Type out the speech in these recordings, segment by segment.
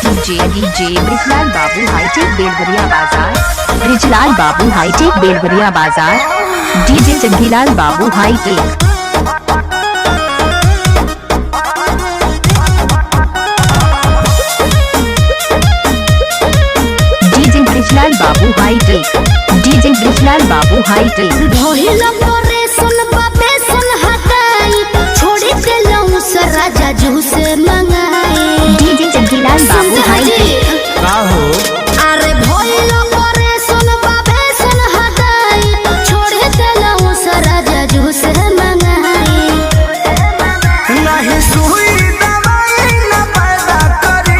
DJ Brijlal Babu hitech Belwariya बाजार। Brijlal Babu hitech Belwariya बाजार। DJ Jangilal बाबू hi tech. DJ Brijlal Babu hi tech. DJ Brijlal Babu hi tech. राजा जू से मंगाई। डीजे जंगीलाल बाबू हाईटेक। का हो अरे भोलो करे सुन बाबे सुन हटाई छोड़े चलाऊं राजा जू से मंगाई। नहीं सुई दवाई न पैदा करी।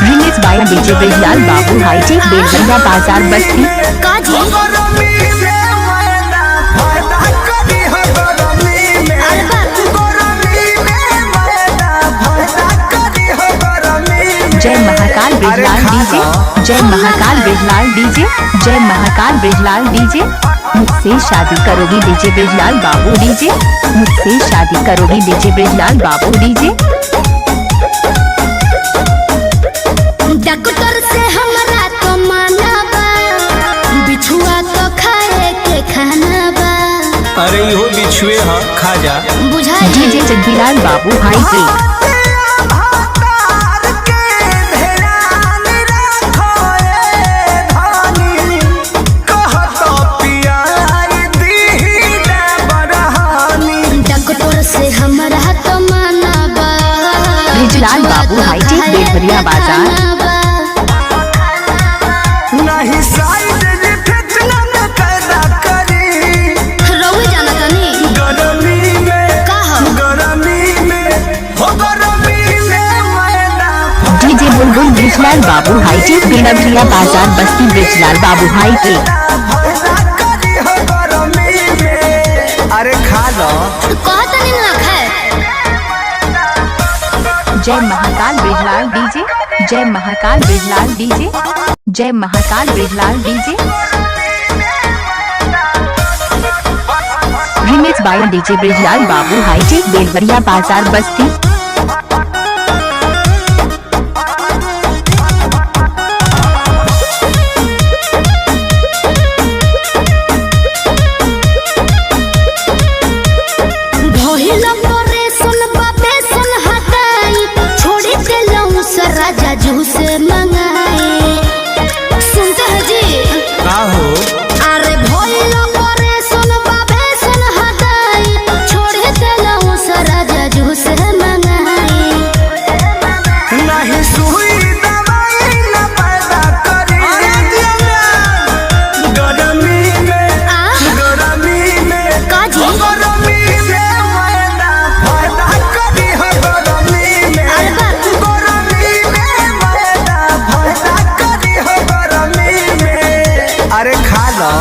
Release by DJ Brijlal Babu hitech Belwariya बाजार बस्ती। काजी जय महाकाल ब्रिजलाल डीजे। जय महाकाल ब्रिजलाल डीजे। जय महाकाल ब्रिजलाल डीजे। मुझसे शादी करोगी डीजे ब्रिजलाल बाबू डीजे। मुझसे शादी करोगी डीजे ब्रिजलाल बाबू डीजे। डॉक्टर से हमरा तो माना बा बिछुआ तो खाए के खाना बा। अरे इहो बिछुए ह खा जा। बुझाई डीजे जंगीलाल बाबू हाईटेक। ब्रिजलाल बाबू हाईटेक बेलवरिया बाजार। नहीं साइड रिफेक्ट न पैदा करी। रोवे जाना तनी गरमी में कहा गरमी में हो गरमी में मैना डीजे बुलबुल ब्रिजलाल बाबू हाईटेक बेलवरिया बाजार बस्ती। ब्रिजलाल बाबू हाईटेक। करी हो गरमी में। अरे खा लो कहा तनी ना खाए। जय महाकाल ब्रिजलाल डीजे। जय महाकाल ब्रिजलाल डीजे। जय Mahakal Brijlal DJ. Remix by DJ Brijlal Babu hitech Belwariya बाजार बस्ती। राजा जू से मंगाई। सुनते हैं जी का हो अरे भोलो करे सुन बाबे सुन हटाई छोड़े चलाऊं राजा जू से मंगाई। नहीं सुई दवाई न पैदा करी। गरमी में गरमी में काजी गरमी में मैना पैदा करी हो गरमी में। अरे बाप गरमी में मैना पैदा करी हो गरमी में। अरे खा लो